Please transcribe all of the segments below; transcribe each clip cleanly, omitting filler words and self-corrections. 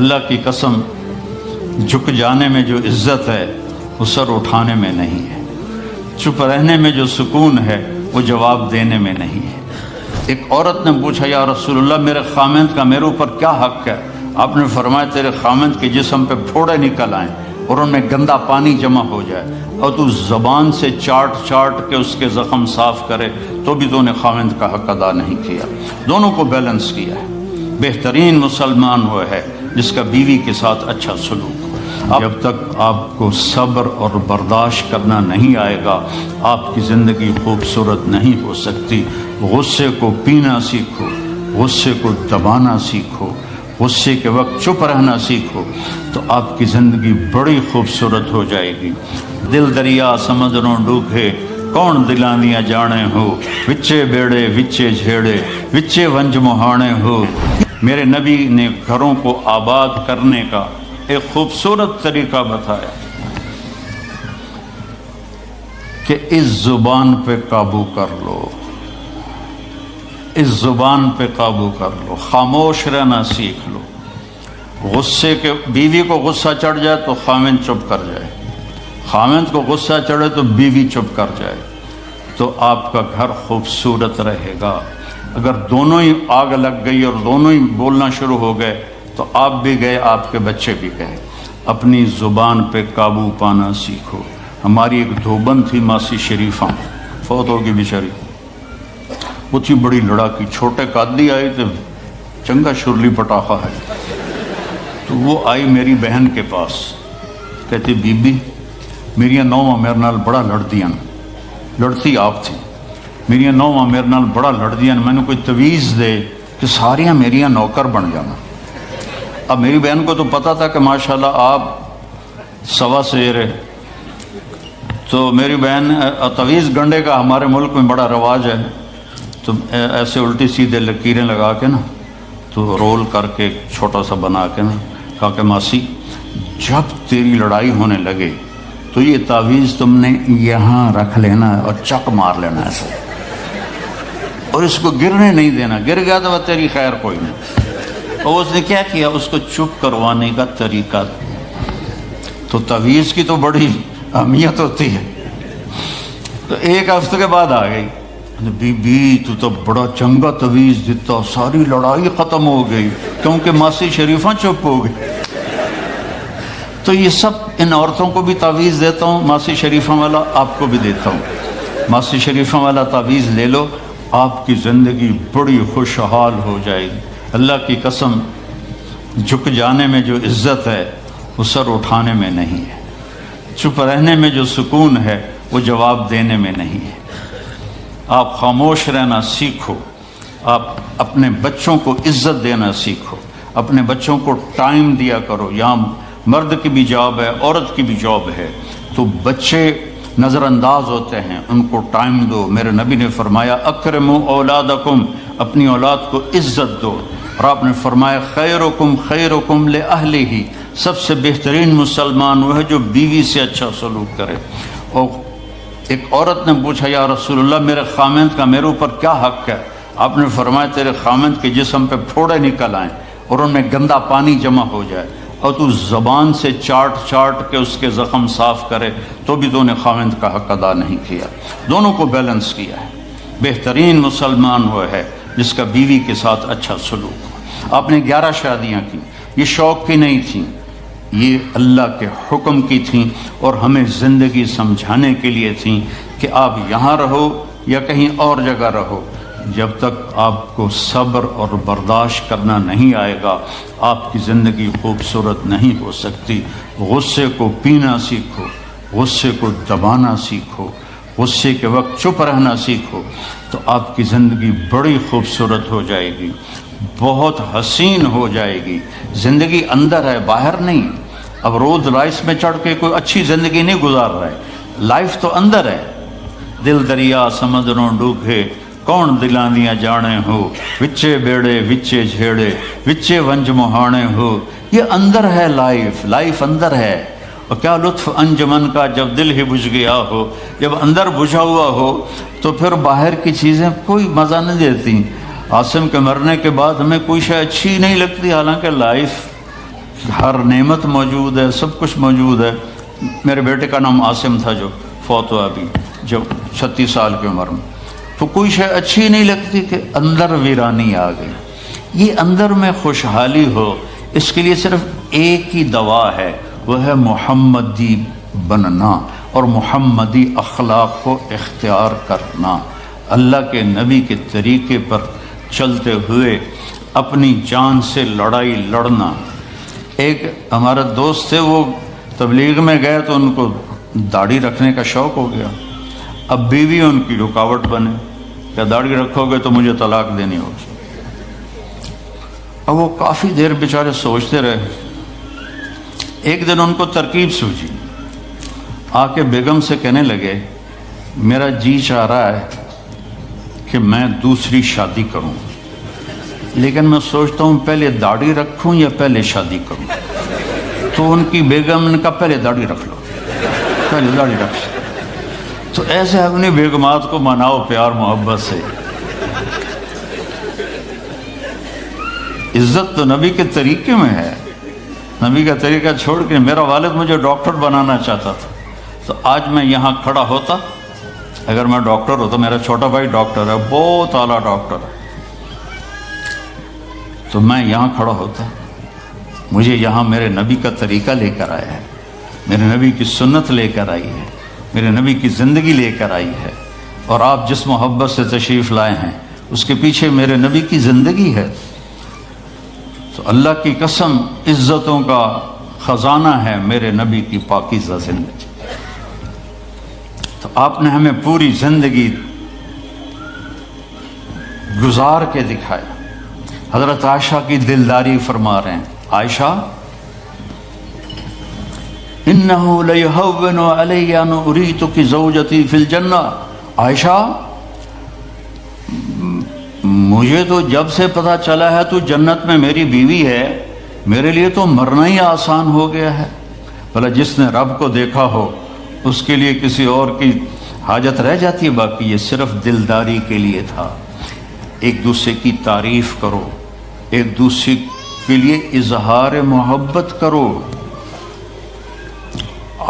اللہ کی قسم جھک جانے میں جو عزت ہے وہ سر اٹھانے میں نہیں ہے، چپ رہنے میں جو سکون ہے وہ جواب دینے میں نہیں ہے۔ ایک عورت نے پوچھا یا رسول اللہ میرے خامند کا میرے اوپر کیا حق ہے؟ آپ نے فرمایا تیرے خامند کے جسم پہ پھوڑے نکل آئیں اور ان میں گندا پانی جمع ہو جائے اور تو زبان سے چاٹ کے اس کے زخم صاف کرے تو بھی تو نے خامند کا حق ادا نہیں کیا۔ دونوں کو بیلنس کیا ہے۔ بہترین مسلمان وہ ہے جس کا بیوی کے ساتھ اچھا سلوک ہو۔ جب تک آپ کو صبر اور برداشت کرنا نہیں آئے گا آپ کی زندگی خوبصورت نہیں ہو سکتی۔ غصے کو پینا سیکھو، غصے کو دبانا سیکھو، غصے کے وقت چپ رہنا سیکھو تو آپ کی زندگی بڑی خوبصورت ہو جائے گی۔ دل دریا سمندروں ڈوبے کون دلاں دیاں جانے ہو، وچے بیڑے وچے جھیڑے وچے ونج مہانے ہو۔ میرے نبی نے گھروں کو آباد کرنے کا ایک خوبصورت طریقہ بتایا کہ اس زبان پہ قابو کر لو، اس زبان پہ قابو کر لو، خاموش رہنا سیکھ لو۔ غصے کے بیوی کو غصہ چڑھ جائے تو خامند چپ کر جائے، خامند کو غصہ چڑھے تو بیوی چپ کر جائے تو آپ کا گھر خوبصورت رہے گا۔ اگر دونوں ہی آگ لگ گئی اور دونوں ہی بولنا شروع ہو گئے تو آپ بھی گئے، آپ کے بچے بھی گئے۔ اپنی زبان پہ قابو پانا سیکھو۔ ہماری ایک دھوبن تھی ماسی شریفہ، فوت ہوگی بیچاری، وہ تھی بڑی لڑاکی، چھوٹے قادی آئے تو چنگا شرلی پٹاخہ ہے، تو وہ آئی میری بہن کے پاس، کہتی بی بی میری نوواں میرے نال بڑا لڑدیاں، لڑتی آپ تھی، میری نوواں میرے نال بڑا لڑدیاں، میں نے کوئی تویز دے کہ ساریاں میریاں نوکر بن جانا۔ اب میری بہن کو تو پتہ تھا کہ ماشاءاللہ آپ سوا سیر ہے، تو میری بہن تویز گنڈے کا ہمارے ملک میں بڑا رواج ہے، تو ایسے الٹی سیدھے لکیریں لگا کے نا تو رول کر کے چھوٹا سا بنا کے نا کہا کہ ماسی جب تیری لڑائی ہونے لگے تو یہ تعویذ تم نے یہاں رکھ لینا اور چک مار لینا ایسے، اور اس کو گرنے نہیں دینا، گر گیا تو تیری خیر کوئی نہیں۔ اور اس نے کیا کیا، اس کو چپ کروانے کا طریقہ، تو تعویذ کی تو بڑی اہمیت ہوتی ہے۔ تو ایک ہفتے کے بعد آ گئی، بی بی تو بڑا چنگا تعویذ دیتا، ساری لڑائی ختم ہو گئی کیونکہ ماسی شریفہ چپ ہو گئی۔ تو یہ سب ان عورتوں کو بھی تعویذ دیتا ہوں، ماسی شریفہ والا آپ کو بھی دیتا ہوں، ماسی شریفہ والا تعویذ لے لو، آپ کی زندگی بڑی خوشحال ہو جائے گی۔ اللہ کی قسم جھک جانے میں جو عزت ہے وہ سر اٹھانے میں نہیں ہے، چپ رہنے میں جو سکون ہے وہ جواب دینے میں نہیں ہے۔ آپ خاموش رہنا سیکھو، آپ اپنے بچوں کو عزت دینا سیکھو، اپنے بچوں کو ٹائم دیا کرو۔ یہاں مرد کی بھی جاب ہے، عورت کی بھی جاب ہے، تو بچے نظر انداز ہوتے ہیں، ان کو ٹائم دو۔ میرے نبی نے فرمایا اکرموا اولادکم، اپنی اولاد کو عزت دو، اور آپ نے فرمایا خیرکم خیرکم لأہلہ، سب سے بہترین مسلمان وہ ہے جو بیوی سے اچھا سلوک کرے۔ اور ایک عورت نے پوچھا یا رسول اللہ میرے خامند کا میرے اوپر کیا حق ہے؟ آپ نے فرمایا تیرے خامند کے جسم پہ پھوڑے نکل آئیں اور ان میں گندا پانی جمع ہو جائے اور تو زبان سے چاٹ کے اس کے زخم صاف کرے تو بھی تو نے خامند کا حق ادا نہیں کیا۔ دونوں کو بیلنس کیا ہے۔ بہترین مسلمان وہ ہے جس کا بیوی کے ساتھ اچھا سلوک ہو۔ آپ نے 11 شادیاں کی، یہ شوق کی نہیں تھیں، یہ اللہ کے حکم کی تھیں اور ہمیں زندگی سمجھانے کے لیے تھیں کہ آپ یہاں رہو یا کہیں اور جگہ رہو، جب تک آپ کو صبر اور برداشت کرنا نہیں آئے گا آپ کی زندگی خوبصورت نہیں ہو سکتی۔ غصے کو پینا سیکھو، غصے کو دبانا سیکھو، غصے کے وقت چپ رہنا سیکھو تو آپ کی زندگی بڑی خوبصورت ہو جائے گی، بہت حسین ہو جائے گی۔ زندگی اندر ہے، باہر نہیں۔ اب رولز رائس میں چڑھ کے کوئی اچھی زندگی نہیں گزار رہا ہے، لائف تو اندر ہے۔ دل دریا سمندروں ڈوبے کون دلاں دیاں جانے ہو، وچے بیڑے وچے جھیڑے وچے ونج مہانے ہو۔ یہ اندر ہے، لائف اندر ہے۔ اور کیا لطف انجمن کا جب دل ہی بجھ گیا ہو، جب اندر بجھا ہوا ہو تو پھر باہر کی چیزیں کوئی مزہ نہیں دیتی۔ عاصم کے مرنے کے بعد ہمیں کوئی شے اچھی نہیں لگتی، حالانکہ لائف ہر نعمت موجود ہے، سب کچھ موجود ہے۔ میرے بیٹے کا نام عاصم تھا جو فوت ہوا ابھی، جب 36 سال کی عمر میں، تو کوئی شے اچھی نہیں لگتی کہ اندر ویرانی آ گئی۔ یہ اندر میں خوشحالی ہو، اس کے لیے صرف ایک ہی دوا ہے، وہ ہے محمدی بننا اور محمدی اخلاق کو اختیار کرنا، اللہ کے نبی کے طریقے پر چلتے ہوئے اپنی جان سے لڑائی لڑنا۔ ایک ہمارا دوست تھے، وہ تبلیغ میں گئے تو ان کو داڑھی رکھنے کا شوق ہو گیا، اب بیوی ان کی رکاوٹ بنے کہ داڑھی رکھو گے تو مجھے طلاق دینی ہوگی۔ اب وہ کافی دیر بیچارے سوچتے رہے، ایک دن ان کو ترکیب سوچی، آ کے بیگم سے کہنے لگے میرا جی چاہ رہا ہے کہ میں دوسری شادی کروں، لیکن میں سوچتا ہوں پہلے داڑھی رکھوں یا پہلے شادی کروں۔ تو ان کی بیگم نے کہا پہلے داڑھی رکھ لو، پہلے داڑھی رکھ لو۔ تو ایسے اپنی بیگمات کو مناؤ پیار محبت سے۔ عزت تو نبی کے طریقے میں ہے، نبی کا طریقہ چھوڑ کے میرا والد مجھے ڈاکٹر بنانا چاہتا تھا، تو آج میں یہاں کھڑا ہوتا، اگر میں ڈاکٹر ہوتا، میرا چھوٹا بھائی ڈاکٹر ہے، بہت اعلیٰ ڈاکٹر ہے، تو میں یہاں کھڑا ہوتا۔ مجھے یہاں میرے نبی کا طریقہ لے کر آیا ہے، میرے نبی کی سنت لے کر آئی ہے، میرے نبی کی زندگی لے کر آئی ہے، اور آپ جس محبت سے تشریف لائے ہیں اس کے پیچھے میرے نبی کی زندگی ہے۔ تو اللہ کی قسم عزتوں کا خزانہ ہے میرے نبی کی پاکیزہ زندگی۔ تو آپ نے ہمیں پوری زندگی گزار کے دکھایا۔ حضرت عائشہ کی دلداری فرما رہے ہیں، عائشہ انہو لیہون علی ان اریتک زوجتی فی الجنہ، عائشہ مجھے تو جب سے پتہ چلا ہے تو جنت میں میری بیوی ہے، میرے لیے تو مرنا ہی آسان ہو گیا ہے۔ بھلا جس نے رب کو دیکھا ہو اس کے لیے کسی اور کی حاجت رہ جاتی ہے؟ باقی یہ صرف دلداری کے لیے تھا۔ ایک دوسرے کی تعریف کرو، ایک دوسرے کے لیے اظہار محبت کرو۔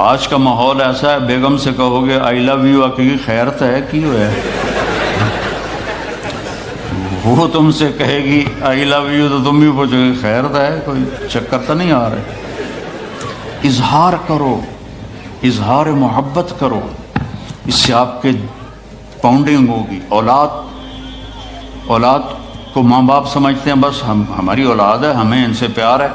آج کا ماحول ایسا ہے، بیگم سے کہو گے آئی لو یو، کی خیرت ہے کیوں ہے؟ وہ تم سے کہے گی آئی لو یو تو تم بھی پوچھو گے خیرت ہے، کوئی چکر تو نہیں آ رہے؟ اظہار کرو، اظہار محبت کرو، اس سے آپ کے پاؤنڈنگ ہوگی۔ اولاد کو ماں باپ سمجھتے ہیں بس ہماری اولاد ہے، ہمیں ان سے پیار ہے،